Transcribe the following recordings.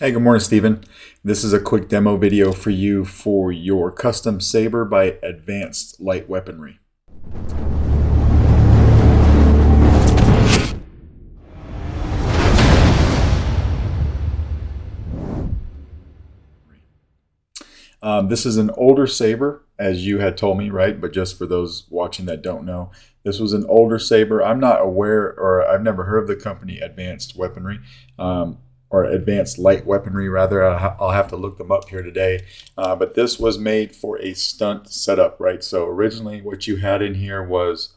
Hey, good morning, Stephen. This is a quick demo video for you for your custom saber by Advanced Light Weaponry. This is an older saber, as you had told me, right? But just for those watching that don't know, this was an older saber. I'm not aware, or I've never heard of the company Advanced Weaponry. Or Advanced Light Weaponry, rather. I'll have to look them up here today. But this was made for a stunt setup, right? So originally what you had in here was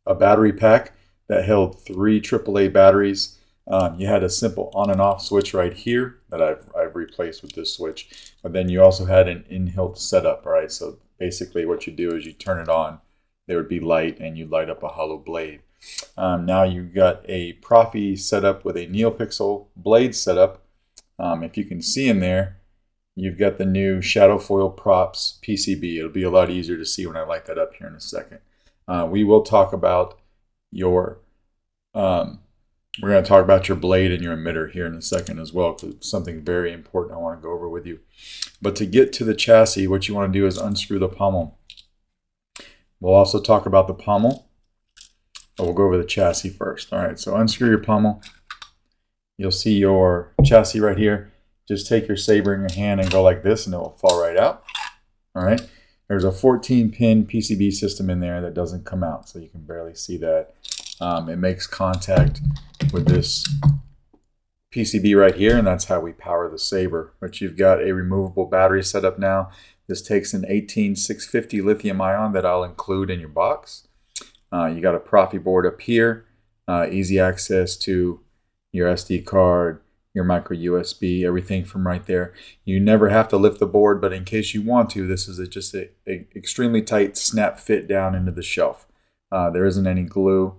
a battery pack that held 3 AAA batteries. You had a simple on and off switch right here that I've replaced with this switch. But then you also had an in-hilt setup, right? So basically what you do is you turn it on, there would be light, and you light up a hollow blade. Now you've got a Proffie setup with a Neopixel blade setup. If you can see in there, you've got the new Shadowfoil Props PCB. It'll be a lot easier to see when I light that up here in a second. We will talk about your, we're going to talk about your blade and your emitter here in a second as well, because it's something very important I want to go over with you. But to get to the chassis, what you want to do is unscrew the pommel. We'll also talk about the pommel. But we'll go over the chassis first. All right, so unscrew your pommel. You'll see your chassis right here. Just take your saber in your hand and go like this, and it will fall right out. All right, there's a 14-pin PCB system in there that doesn't come out, so you can barely see that. It makes contact with this PCB right here, and that's how we power the saber. But you've got a removable battery setup now. This takes an 18650 lithium ion that I'll include in your box. You got a Proffie board up here, easy access to your SD card, your micro USB, everything from right there. You never have to lift the board, but in case you want to, this is just a extremely tight snap fit down into the shelf. There isn't any glue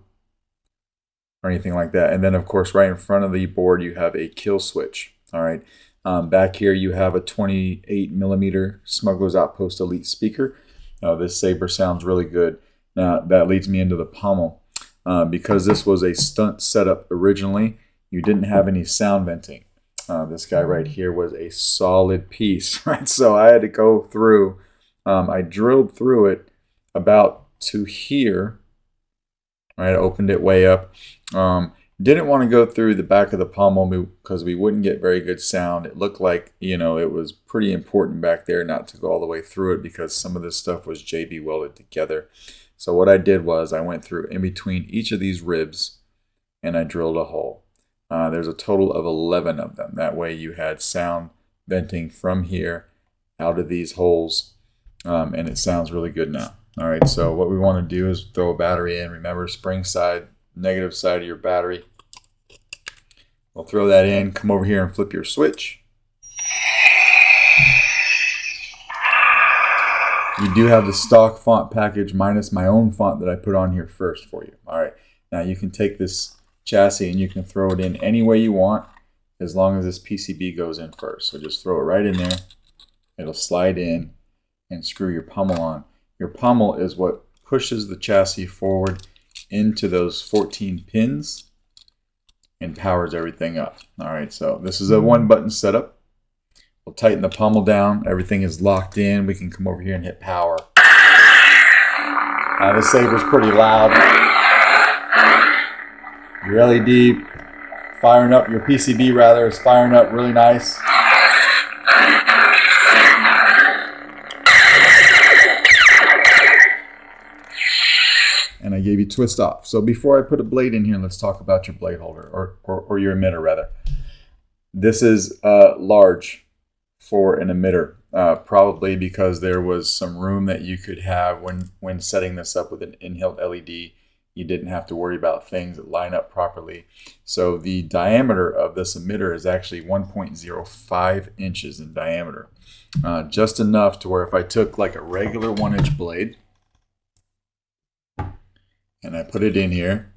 or anything like that. And then, of course, right in front of the board, you have a kill switch. All right. Back here, you have a 28mm Smuggler's Outpost Elite speaker. This saber sounds really good. Now, that leads me into the pommel. Because this was a stunt setup originally, you didn't have any sound venting. This guy right here was a solid piece, right? So I had to go through, I drilled through it about to here, right? I opened it way up. Didn't want to go through the back of the pommel because we wouldn't get very good sound. It looked like, it was pretty important back there not to go all the way through it because some of this stuff was JB welded together. So what I did was I went through in between each of these ribs and I drilled a hole. There's a total of 11 of them. That way you had sound venting from here out of these holes, and it sounds really good now. All right, so what we want to do is throw a battery in. Remember, spring side, negative side of your battery. We'll throw that in, come over here and flip your switch. You do have the stock font package minus my own font that I put on here first for you. All right, now you can take this chassis and you can throw it in any way you want as long as this PCB goes in first. So just throw it right in there. It'll slide in and screw your pommel on. Your pommel is what pushes the chassis forward into those 14 pins and powers everything up. All right, so this is a 1-button setup. We'll tighten the pommel down. Everything is locked in. We can come over here and hit power. Now this saber's pretty loud. Your LED firing up, your PCB rather, is firing up really nice. And I gave you twist off. So before I put a blade in here, let's talk about your blade holder, or your emitter rather. This is large for an emitter, probably because there was some room that you could have when setting this up with an in-hilt LED. You didn't have to worry about things that line up properly. So the diameter of this emitter is actually 1.05 inches in diameter. Just enough to where if I took like a regular 1-inch blade and I put it in here,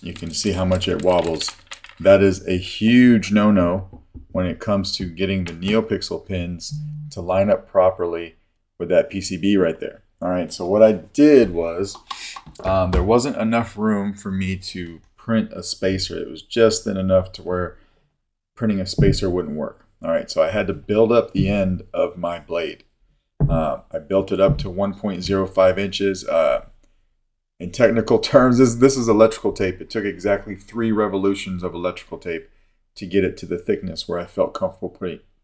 you can see how much it wobbles. That is a huge no-no when it comes to getting the Neopixel pins to line up properly with that PCB right there. All right, so what I did was there wasn't enough room for me to print a spacer. It was just thin enough to where printing a spacer wouldn't work. All right, so I had to build up the end of my blade. I built it up to 1.05 inches. In technical terms, this is electrical tape. It took exactly 3 revolutions of electrical tape to get it to the thickness where I felt comfortable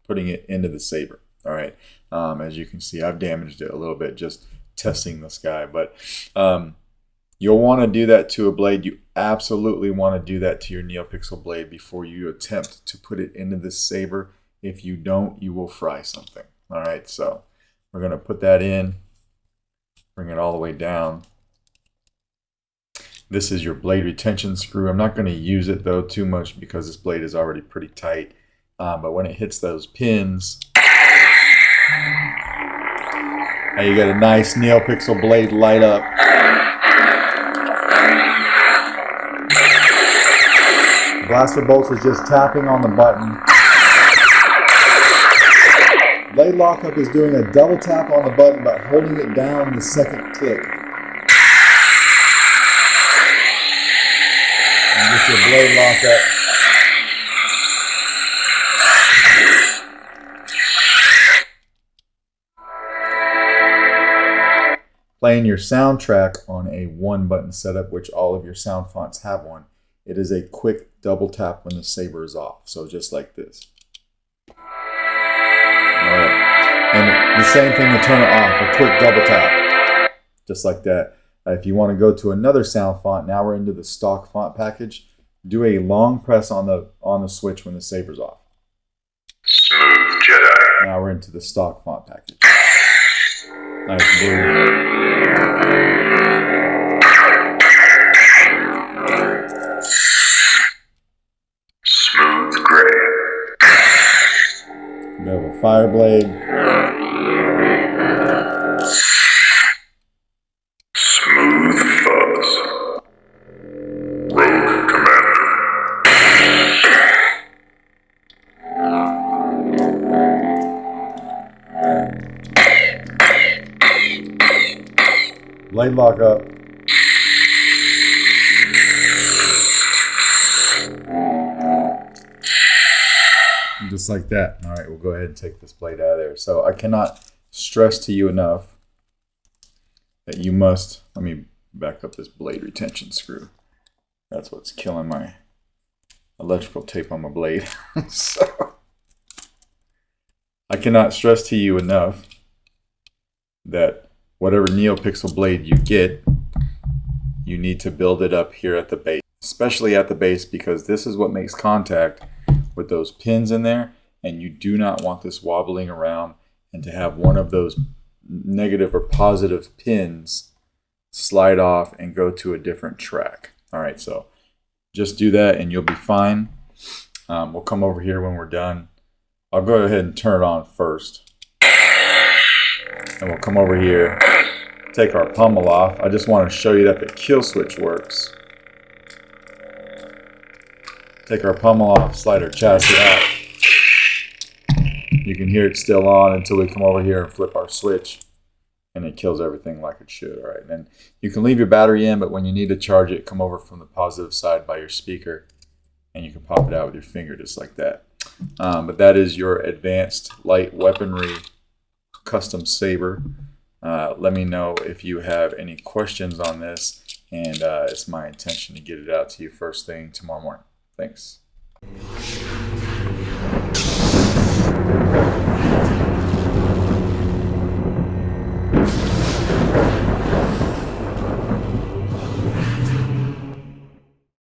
putting it into the saber. All right, as you can see, I've damaged it a little bit just testing this guy, but you'll want to do that to a blade. You absolutely want to do that to your Neopixel blade before you attempt to put it into this saber. If you don't, you will fry something. All right, so we're going to put that in, bring it all the way down. This is your blade retention screw. I'm not going to use it though too much because this blade is already pretty tight. But when it hits those pins, now you got a nice Neopixel blade light up. Blaster bolts is just tapping on the button. Blade lockup is doing a double tap on the button but holding it down the second click. And get your blade locked up. Playing your soundtrack on a 1-button setup, which all of your sound fonts have one. It is a quick double tap when the saber is off. So just like this. Alright. And the same thing to turn it off, a quick double tap. Just like that. If you want to go to another sound font, now we're into the stock font package. Do a long press on the switch when the saber's off. Smooth Jedi. Now we're into the stock font package. Nice blue. Smooth gray. We have a Fireblade. Smooth fuzz. Rogue Commander. Blade lock up. Just like that. All right, we'll go ahead and take this blade out of there. So I cannot stress to you enough that you must, let me back up this blade retention screw. That's what's killing my electrical tape on my blade. So I cannot stress to you enough that whatever Neopixel blade you get, you need to build it up here at the base, especially at the base, because this is what makes contact with those pins in there, and you do not want this wobbling around and to have one of those negative or positive pins slide off and go to a different track. All right, so just do that and you'll be fine. We'll come over here when we're done. I'll go ahead and turn it on first. And we'll come over here, take our pommel off. I just want to show you that the kill switch works. Take our pommel off, slide our chassis out. You can hear it still on until we come over here and flip our switch, and it kills everything like it should. All right, and then you can leave your battery in, but when you need to charge it, come over from the positive side by your speaker, and you can pop it out with your finger just like that. But that is your advanced light weaponry custom saber. Let me know if you have any questions on this, and it's my intention to get it out to you first thing tomorrow morning. Thanks.